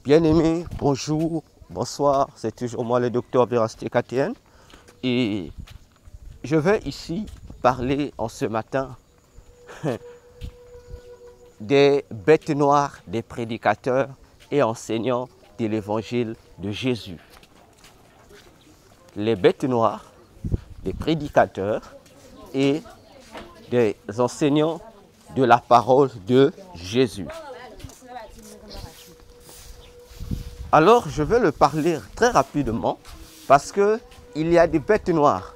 Bien-aimés, bonjour, bonsoir, c'est toujours moi le docteur Véracité KTN et je vais ici parler en ce matin des bêtes noires des prédicateurs et enseignants de l'évangile de Jésus. Les bêtes noires des prédicateurs et des enseignants de la parole de Jésus. Alors, je vais le parler très rapidement parce qu'il y a des bêtes noires,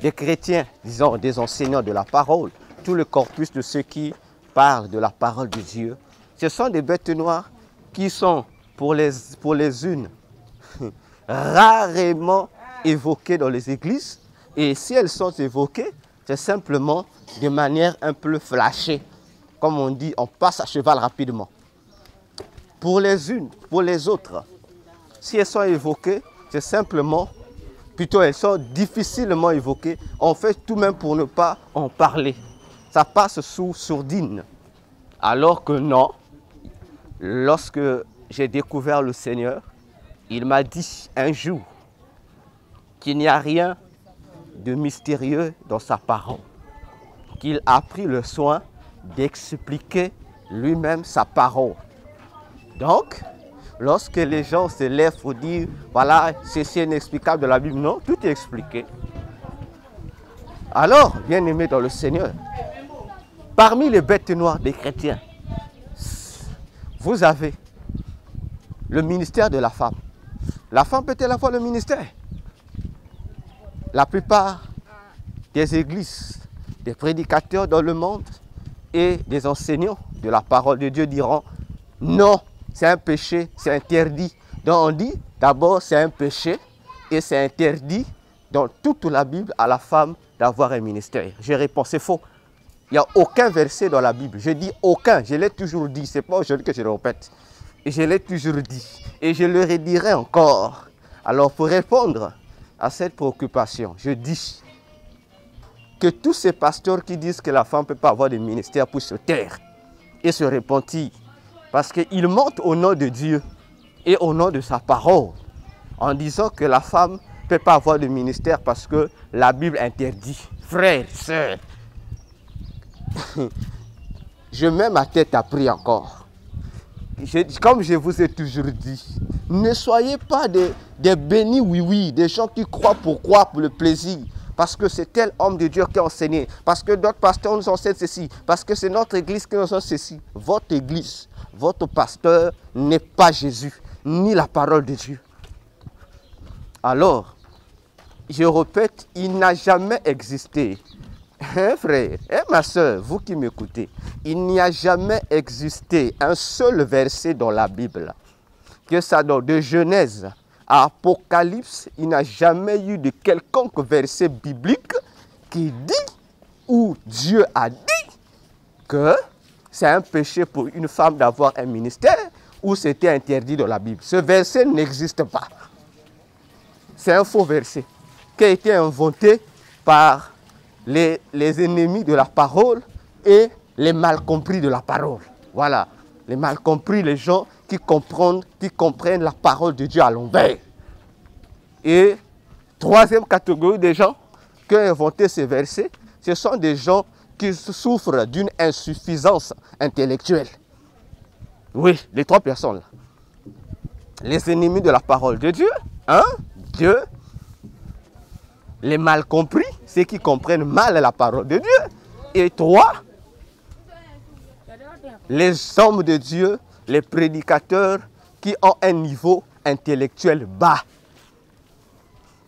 des chrétiens, disons, des enseignants de la parole, tout le corpus de ceux qui parlent de la parole de Dieu. Ce sont des bêtes noires qui sont, pour les unes, rarement évoquées dans les églises. Et si elles sont évoquées, c'est simplement de manière un peu flashée. Comme on dit, on passe à cheval rapidement. Pour les unes, pour les autres, si elles sont évoquées, c'est simplement, plutôt elles sont difficilement évoquées, on fait tout même pour ne pas en parler. Ça passe sous sourdine. Alors que non, lorsque j'ai découvert le Seigneur, il m'a dit un jour qu'il n'y a rien de mystérieux dans sa parole, qu'il a pris le soin d'expliquer lui-même sa parole. Donc, lorsque les gens se lèvent pour dire, voilà, c'est inexplicable de la Bible, non, tout est expliqué. Alors, bien-aimés dans le Seigneur, parmi les bêtes noires des chrétiens, vous avez le ministère de la femme. La femme peut-elle avoir le ministère? La plupart des églises, des prédicateurs dans le monde et des enseignants de la parole de Dieu diront, non, c'est un péché, c'est interdit. Donc on dit, d'abord c'est un péché et c'est interdit dans toute la Bible à la femme d'avoir un ministère. Je réponds, c'est faux. Il n'y a aucun verset dans la Bible. Je dis aucun, je l'ai toujours dit. Ce n'est pas aujourd'hui que je le répète. Et je l'ai toujours dit. Et je le redirai encore. Alors pour répondre à cette préoccupation, je dis que tous ces pasteurs qui disent que la femme ne peut pas avoir de ministère pour se taire et se repentir, parce qu'ils mentent au nom de Dieu et au nom de sa parole, en disant que la femme ne peut pas avoir de ministère parce que la Bible interdit. Frères, sœurs, je mets ma tête à prix encore. Comme je vous ai toujours dit, ne soyez pas des bénis oui-oui, des gens qui croient pour le plaisir. Parce que c'est tel homme de Dieu qui a enseigné. Parce que d'autres pasteurs nous enseignent ceci. Parce que c'est notre église qui nous enseigne ceci. Votre église, votre pasteur n'est pas Jésus, ni la parole de Dieu. Alors, je répète, il n'a jamais existé. Hein, frère, et ma soeur, vous qui m'écoutez, il n'y a jamais existé un seul verset dans la Bible. Que ça donne de Genèse à Apocalypse, il n'y a jamais eu de quelconque verset biblique qui dit, ou Dieu a dit, que c'est un péché pour une femme d'avoir un ministère, ou c'était interdit dans la Bible. Ce verset n'existe pas. C'est un faux verset qui a été inventé par les ennemis de la parole et les mal compris de la parole. Voilà, les mal compris, les gens qui comprennent la parole de Dieu à l'envers. Et troisième catégorie des gens qui ont inventé ces versets, ce sont des gens qui souffrent d'une insuffisance intellectuelle. Oui, les trois personnes là. Les ennemis de la parole de Dieu, hein, Dieu. Les mal compris, ceux qui comprennent mal la parole de Dieu. Et trois, les hommes de Dieu, les prédicateurs qui ont un niveau intellectuel bas.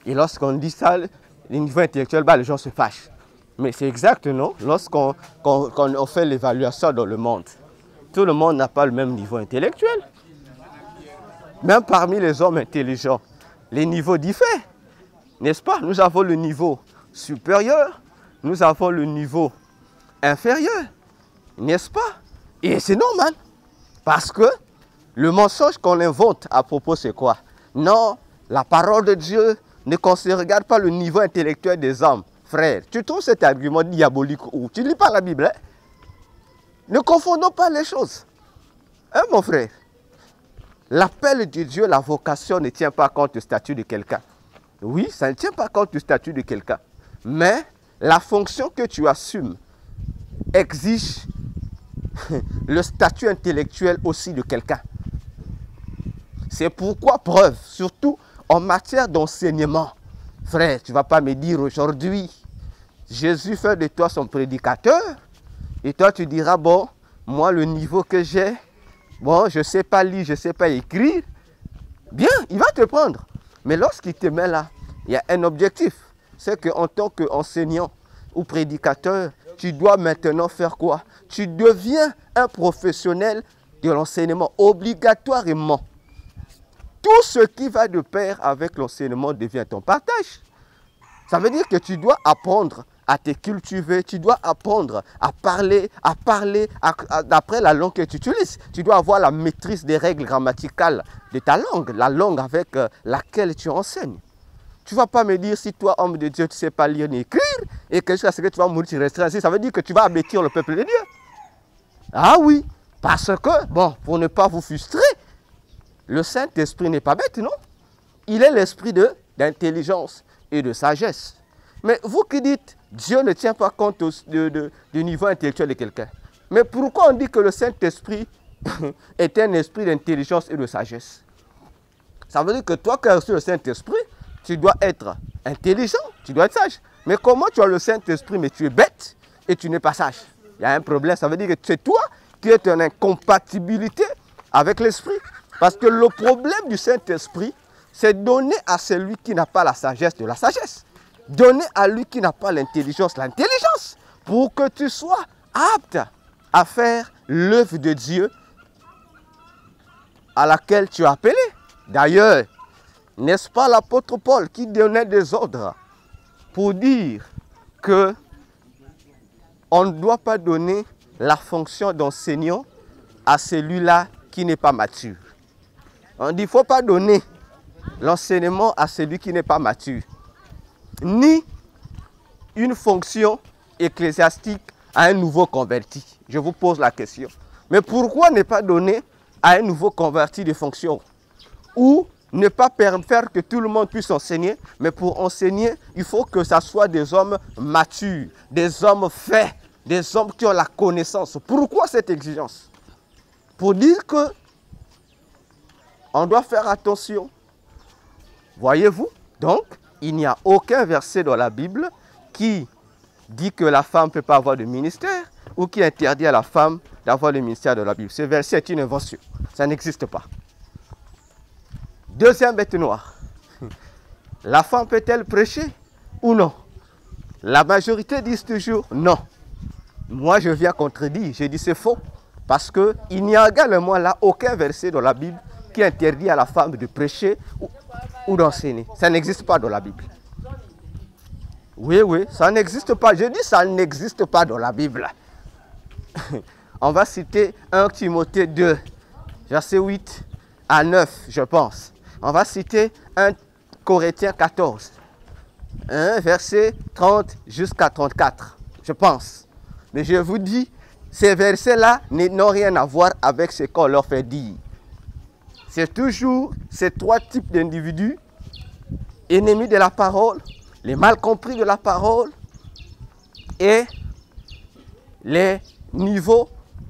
Et lorsqu'on dit ça, le niveau intellectuel bas, les gens se fâchent. Mais c'est exact, non? Lorsqu'on fait l'évaluation dans le monde, tout le monde n'a pas le même niveau intellectuel. Même parmi les hommes intelligents, les niveaux diffèrent. N'est-ce pas? Nous avons le niveau supérieur, nous avons le niveau inférieur. N'est-ce pas? Et c'est normal. Parce que le mensonge qu'on invente à propos, c'est quoi? Non, la parole de Dieu ne regarde pas le niveau intellectuel des hommes. Frère, tu trouves cet argument diabolique où? Tu ne lis pas la Bible, hein? Ne confondons pas les choses. Hein, mon frère? l'appel de Dieu, la vocation ne tient pas compte du statut de quelqu'un. Oui, ça ne tient pas compte du statut de quelqu'un. Mais la fonction que tu assumes exige le statut intellectuel aussi de quelqu'un. C'est pourquoi, preuve, surtout en matière d'enseignement. Frère, tu ne vas pas me dire aujourd'hui, Jésus fait de toi son prédicateur, et toi tu diras, bon, moi le niveau que j'ai, bon, je ne sais pas lire, je ne sais pas écrire. Bien, il va te prendre. Mais lorsqu'il te met là, il y a un objectif. C'est qu'en tant qu'enseignant ou prédicateur, tu dois maintenant faire quoi? Tu deviens un professionnel de l'enseignement, obligatoirement. Tout ce qui va de pair avec l'enseignement devient ton partage. Ça veut dire que tu dois apprendre à te cultiver, tu dois apprendre à parler d'après la langue que tu utilises. Tu dois avoir la maîtrise des règles grammaticales de ta langue, la langue avec laquelle tu enseignes. Tu ne vas pas me dire, si toi, homme de Dieu, tu ne sais pas lire ni écrire, et que jusqu'à ce que tu vas mourir, tu resteras ainsi, ça veut dire que tu vas abattir le peuple de Dieu. Ah oui, parce que, bon, pour ne pas vous frustrer, le Saint-Esprit n'est pas bête, non? Il est l'esprit d'intelligence et de sagesse. Mais vous qui dites, Dieu ne tient pas compte du niveau intellectuel de quelqu'un. Mais pourquoi on dit que le Saint-Esprit est un esprit d'intelligence et de sagesse? Ça veut dire que toi qui as reçu le Saint-Esprit, tu dois être intelligent, tu dois être sage. Mais comment tu as le Saint-Esprit, mais tu es bête et tu n'es pas sage? Il y a un problème, ça veut dire que c'est toi qui es en incompatibilité avec l'Esprit. Parce que le problème du Saint-Esprit, c'est donner à celui qui n'a pas la sagesse de la sagesse. Donner à lui qui n'a pas l'intelligence, l'intelligence. Pour que tu sois apte à faire l'œuvre de Dieu à laquelle tu es appelé. D'ailleurs, n'est-ce pas l'apôtre Paul qui donnait des ordres pour dire que on ne doit pas donner la fonction d'enseignant à celui-là qui n'est pas mature. On dit qu'il ne faut pas donner l'enseignement à celui qui n'est pas mature, ni une fonction ecclésiastique à un nouveau converti. Je vous pose la question. Mais pourquoi ne pas donner à un nouveau converti des fonctions? Ou ne pas faire que tout le monde puisse enseigner, mais pour enseigner, il faut que ce soit des hommes matures, des hommes faits, des hommes qui ont la connaissance. Pourquoi cette exigence? Pour dire que on doit faire attention. Voyez-vous? Donc, il n'y a aucun verset dans la Bible qui dit que la femme ne peut pas avoir de ministère ou qui interdit à la femme d'avoir le ministère de la Bible. Ce verset est une invention. Ça n'existe pas. Deuxième bête noire. La femme peut-elle prêcher ou non? La majorité disent toujours non. Moi, je viens contredire. Je dis c'est faux. Parce qu'il n'y a également là aucun verset dans la Bible qui interdit à la femme de prêcher ou d'enseigner. Ça n'existe pas dans la Bible. Oui, oui, ça n'existe pas. Je dis ça n'existe pas dans la Bible. On va citer 1 Timothée 2, verset 8 à 9, je pense. On va citer 1 Corinthiens 14, verset 30 jusqu'à 34, je pense. Mais je vous dis, ces versets-là n'ont rien à voir avec ce qu'on leur fait dire. C'est toujours ces trois types d'individus, ennemis de la parole, les mal compris de la parole et les niveaux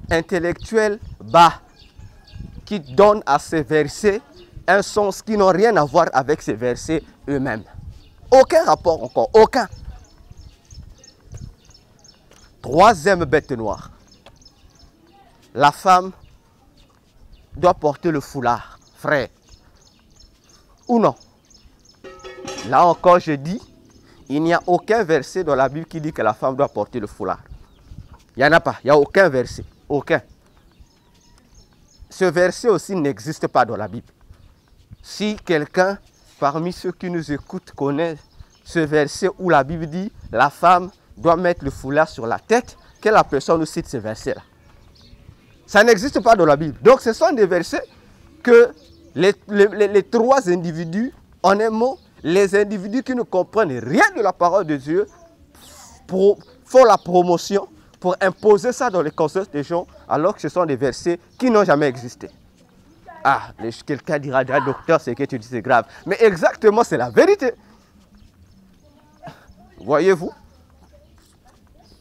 intellectuels bas qui donnent à ces versets un sens qui n'a rien à voir avec ces versets eux-mêmes. Aucun rapport encore, aucun. Troisième bête noire. La femme doit porter le foulard, frère. Ou non? Là encore, je dis, il n'y a aucun verset dans la Bible qui dit que la femme doit porter le foulard. Il n'y en a pas, il n'y a aucun verset, aucun. Ce verset aussi n'existe pas dans la Bible. Si quelqu'un parmi ceux qui nous écoutent connaît ce verset où la Bible dit la femme doit mettre le foulard sur la tête, que la personne nous cite ce verset-là. Ça n'existe pas dans la Bible. Donc ce sont des versets que les trois individus, en un mot, les individus qui ne comprennent rien de la parole de Dieu font la promotion pour imposer ça dans les consciences des gens, alors que ce sont des versets qui n'ont jamais existé. Ah, quelqu'un dira, ah, docteur, ce que tu dis, c'est grave. Mais exactement, c'est la vérité. Voyez-vous?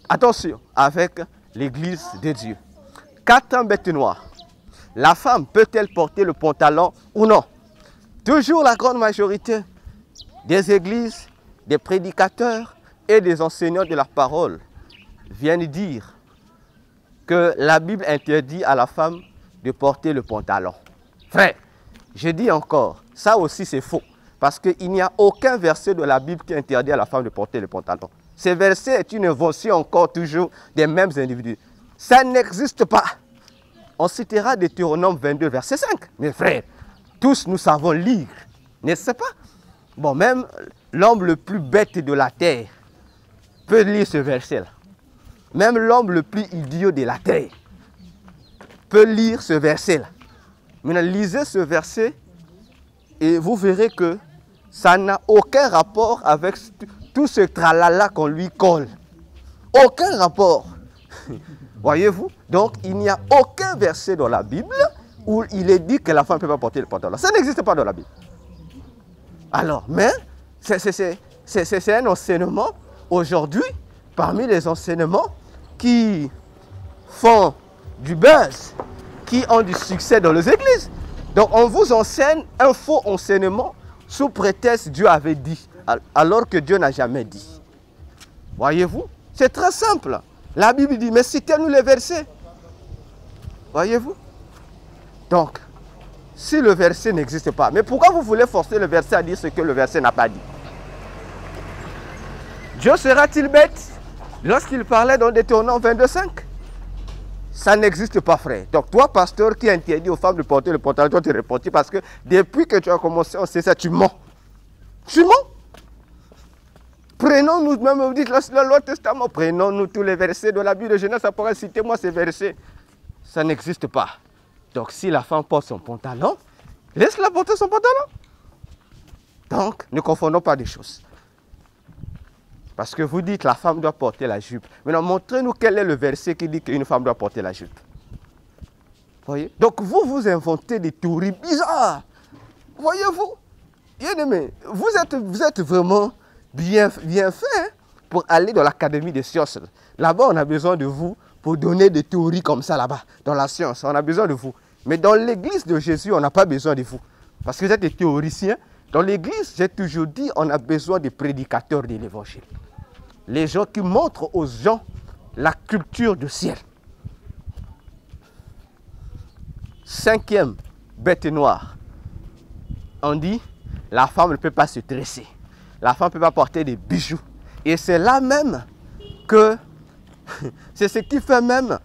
Attention avec l'église de Dieu. 4 bêtes noires. La femme peut-elle porter le pantalon ou non? Toujours la grande majorité des églises, des prédicateurs et des enseignants de la parole viennent dire que la Bible interdit à la femme de porter le pantalon. Frère, je dis encore, ça aussi c'est faux. Parce qu'il n'y a aucun verset de la Bible qui interdit à la femme de porter le pantalon. Ce verset est une invention encore toujours des mêmes individus. Ça n'existe pas. On citera Deutéronome 22, verset 5. Mes frères, tous nous savons lire, n'est-ce pas? Bon, même l'homme le plus bête de la terre peut lire ce verset-là. Même l'homme le plus idiot de la terre peut lire ce verset-là. Maintenant, lisez ce verset et vous verrez que ça n'a aucun rapport avec tout ce tralala qu'on lui colle. Aucun rapport. Voyez-vous? Donc, il n'y a aucun verset dans la Bible où il est dit que la femme ne peut pas porter le pantalon. Ça n'existe pas dans la Bible. Alors, mais c'est un enseignement aujourd'hui, parmi les enseignements qui font du buzz, qui ont du succès dans les églises. Donc, on vous enseigne un faux enseignement sous prétexte Dieu avait dit, alors que Dieu n'a jamais dit. Voyez-vous? C'est très simple. La Bible dit, mais citez-nous les versets. Voyez-vous? Donc, si le verset n'existe pas, mais pourquoi vous voulez forcer le verset à dire ce que le verset n'a pas dit? Dieu sera-t-il bête lorsqu'il parlait dans Deutéronome 22:5? Ça n'existe pas, frère. Donc, toi, pasteur, qui interdit aux femmes de porter le pantalon, toi, tu es repentis parce que depuis que tu as commencé, on sait ça, tu mens. Tu mens. Prenons-nous, même vous dites l'Ancien Testament, prenons-nous tous les versets de la Bible de Genèse, ça pourrait citer moi ces versets. Ça n'existe pas. Donc, si la femme porte son pantalon, laisse-la porter son pantalon. Donc, ne confondons pas des choses. Parce que vous dites la femme doit porter la jupe. Maintenant, montrez-nous quel est le verset qui dit qu'une femme doit porter la jupe. Voyez? Donc, vous inventez des théories bizarres. Voyez-vous? Bien-aimés, vous êtes vraiment bien fait hein, pour aller dans l'académie des sciences. Là-bas, on a besoin de vous pour donner des théories comme ça là-bas, dans la science. On a besoin de vous. Mais dans l'église de Jésus, on n'a pas besoin de vous. Parce que vous êtes des théoriciens. Dans l'église, j'ai toujours dit, on a besoin des prédicateurs de l'évangile. Les gens qui montrent aux gens la culture du ciel. 5e bête noire. On dit, la femme ne peut pas se dresser. La femme ne peut pas porter des bijoux. Et c'est là même que, c'est ce qui fait même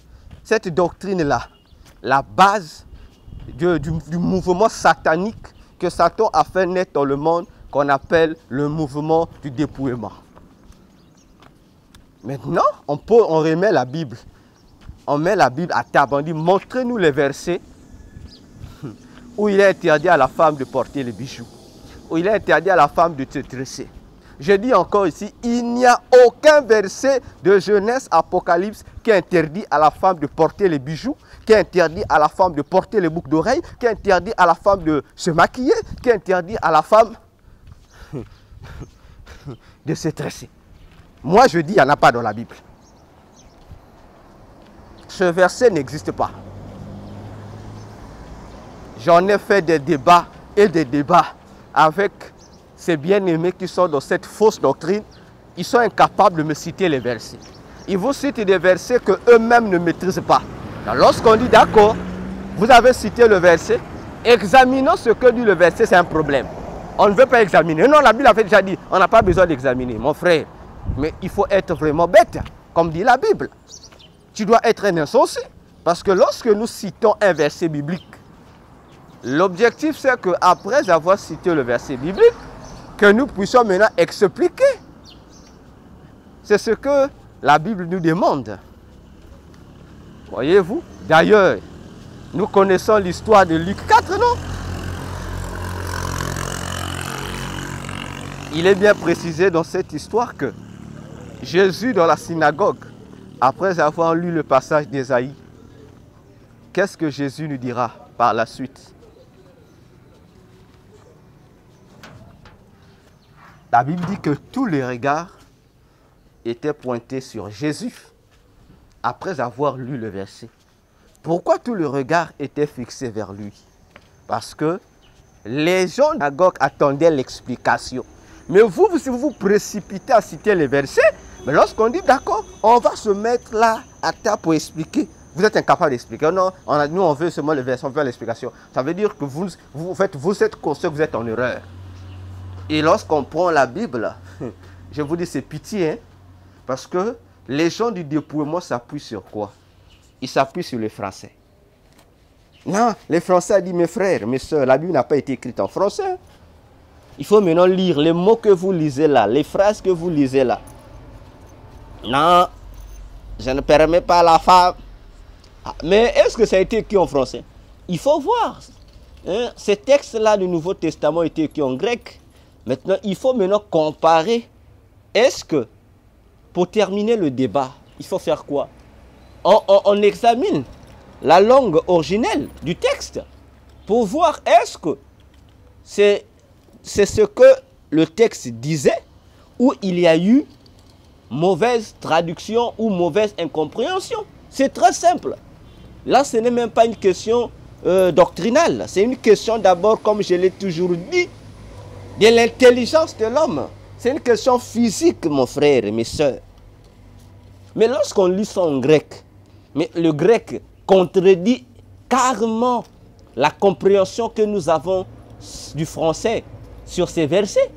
cette doctrine-là, la base du mouvement satanique que Satan a fait naître dans le monde, qu'on appelle le mouvement du dépouillement. Maintenant, on remet la Bible. On met la Bible à table. On dit, montrez-nous les versets où il est interdit à la femme de porter les bijoux. Où il est interdit à la femme de se dresser. Je dis encore ici, il n'y a aucun verset de Genèse, Apocalypse qui interdit à la femme de porter les bijoux, qui interdit à la femme de porter les boucles d'oreilles, qui interdit à la femme de se maquiller, qui interdit à la femme de se dresser. Moi, je dis, il n'y en a pas dans la Bible. Ce verset n'existe pas. J'en ai fait des débats et des débats avec ces bien-aimés qui sont dans cette fausse doctrine. Ils sont incapables de me citer les versets. Ils vous citent des versets qu'eux-mêmes ne maîtrisent pas. Lorsqu'on dit d'accord, vous avez cité le verset, examinons ce que dit le verset, c'est un problème. On ne veut pas examiner. Non, la Bible avait déjà dit, on n'a pas besoin d'examiner, mon frère. Mais il faut être vraiment bête, comme dit la Bible. Tu dois être un insensé. Parce que lorsque nous citons un verset biblique, l'objectif c'est qu'après avoir cité le verset biblique, que nous puissions maintenant expliquer. C'est ce que la Bible nous demande. Voyez-vous? D'ailleurs, nous connaissons l'histoire de Luc 4, non? Il est bien précisé dans cette histoire que Jésus, dans la synagogue, après avoir lu le passage d'Ésaïe, qu'est-ce que Jésus nous dira par la suite? La Bible dit que tous les regards étaient pointés sur Jésus après avoir lu le verset. Pourquoi tout le regard était fixé vers lui? Parce que les gens de la synagogue attendaient l'explication. Mais vous, si vous vous précipitez à citer les versets, mais lorsqu'on dit d'accord, on va se mettre là à terre pour expliquer. Vous êtes incapable d'expliquer. Non, nous on veut seulement le verset, on veut l'explication. Ça veut dire que vous êtes conscient que vous êtes en erreur. Et lorsqu'on prend la Bible, je vous dis c'est pitié, hein, parce que les gens du dépouillement s'appuient sur quoi? Ils s'appuient sur les Français. Non, les Français ont dit, mes frères, mes soeurs, la Bible n'a pas été écrite en français. Il faut maintenant lire les mots que vous lisez là, les phrases que vous lisez là. Non, je ne permets pas à la femme. Ah, mais est-ce que ça a été écrit en français? Il faut voir. Hein, ces textes-là du Nouveau Testament ont été écrits en grec. Maintenant, il faut maintenant comparer. Est-ce que, pour terminer le débat, il faut faire quoi? On examine la langue originelle du texte pour voir est-ce que c'est ce que le texte disait ou il y a eu mauvaise traduction ou mauvaise incompréhension. C'est très simple. Là, ce n'est même pas une question doctrinale. C'est une question d'abord, comme je l'ai toujours dit, de l'intelligence de l'homme. C'est une question physique, mon frère et mes soeurs. Mais lorsqu'on lit ça en grec, mais le grec contredit carrément la compréhension que nous avons du français sur ces versets.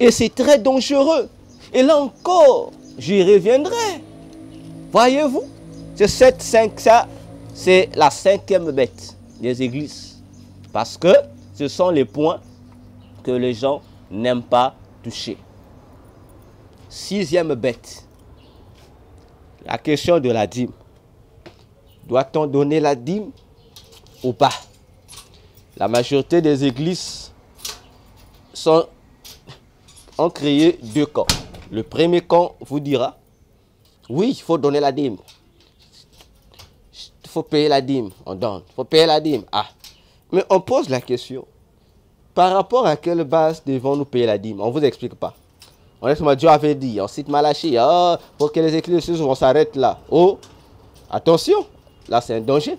Et c'est très dangereux. Et là encore, j'y reviendrai. Voyez-vous, ça, c'est la cinquième bête des églises. Parce que ce sont les points que les gens n'aiment pas toucher. Sixième bête. La question de la dîme. Doit-on donner la dîme ou pas? La majorité des églises ont créé deux camps. Le premier camp vous dira, oui, il faut donner la dîme. Il faut payer la dîme, on donne. Il faut payer la dîme. Ah. Mais on pose la question, par rapport à quelle base devons-nous payer la dîme? On ne vous explique pas. On laisse Dieu avait dit, on cite Malachie, oh, pour que les églises on s'arrête là. Oh, attention, là c'est un danger.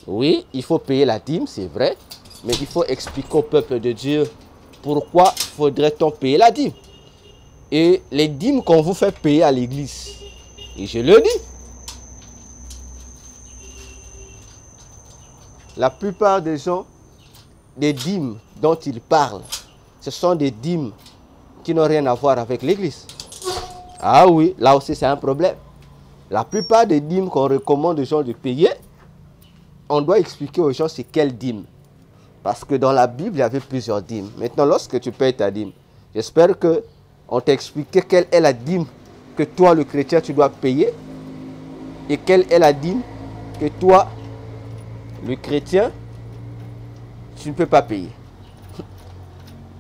Oui, il faut payer la dîme, c'est vrai, mais il faut expliquer au peuple de Dieu pourquoi faudrait-on payer la dîme. Et les dîmes qu'on vous fait payer à l'église, et je le dis, la plupart des gens, des dîmes dont ils parlent, ce sont des dîmes qui n'ont rien à voir avec l'église. Ah oui, là aussi c'est un problème. La plupart des dîmes qu'on recommande aux gens de payer, on doit expliquer aux gens c'est quelle dîme. Parce que dans la Bible, il y avait plusieurs dîmes. Maintenant, lorsque tu payes ta dîme, j'espère qu'on t'a expliqué quelle est la dîme que toi, le chrétien, tu dois payer. Et quelle est la dîme que toi, le chrétien, tu ne peux pas payer.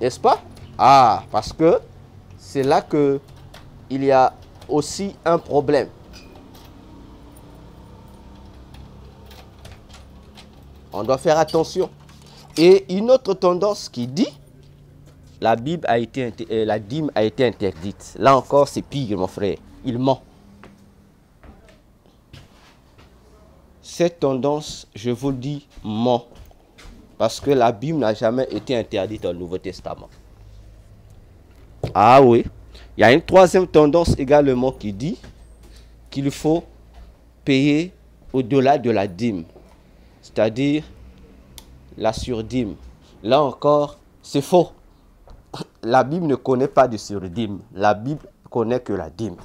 N'est-ce pas? Ah, parce que c'est là qu'il y a aussi un problème. On doit faire attention. Et une autre tendance qui dit, la dîme a été interdite. Là encore, c'est pire, mon frère. Il ment. Cette tendance, je vous dis, ment. Parce que la Bible n'a jamais été interdite dans le Nouveau Testament. Ah oui. Il y a une troisième tendance également qui dit qu'il faut payer au-delà de la dîme. C'est-à-dire la surdîme. Là encore, c'est faux. La Bible ne connaît pas de surdîme. La Bible connaît que la dîme.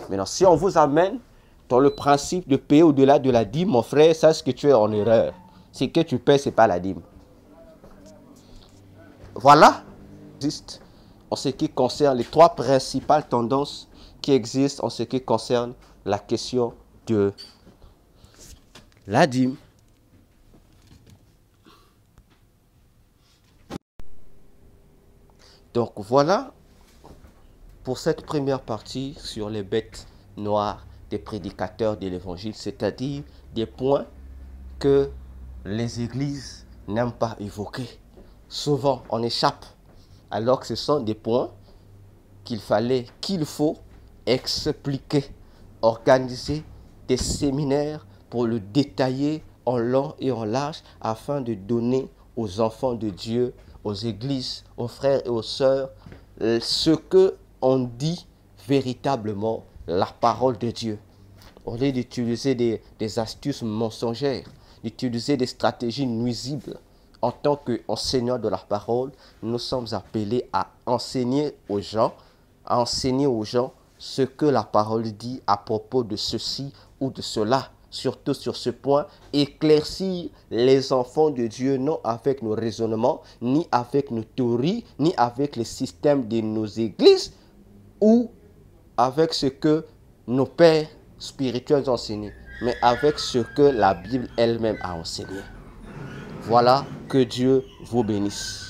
Maintenant, si on vous amène dans le principe de payer au-delà de la dîme, mon frère, sache que tu es en erreur. Ce que tu paies, ce n'est pas la dîme. Voilà. Juste en ce qui concerne les trois principales tendances qui existent en ce qui concerne la question de la dîme. Donc voilà pour cette première partie sur les bêtes noires des prédicateurs de l'évangile, c'est-à-dire des points que les églises n'aiment pas évoquer. Souvent on échappe, alors que ce sont des points qu'il faut expliquer, organiser des séminaires pour le détailler en long et en large afin de donner aux enfants de Dieu, aux églises, aux frères et aux sœurs, ce que on dit véritablement la parole de Dieu. Au lieu d'utiliser des astuces mensongères, d'utiliser des stratégies nuisibles, en tant qu'enseignants de la parole, nous sommes appelés à enseigner aux gens ce que la parole dit à propos de ceci ou de cela. Surtout sur ce point, éclaircir les enfants de Dieu, non avec nos raisonnements, ni avec nos théories, ni avec les systèmes de nos églises, ou avec ce que nos pères spirituels ont enseigné, mais avec ce que la Bible elle-même a enseigné. Voilà, que Dieu vous bénisse.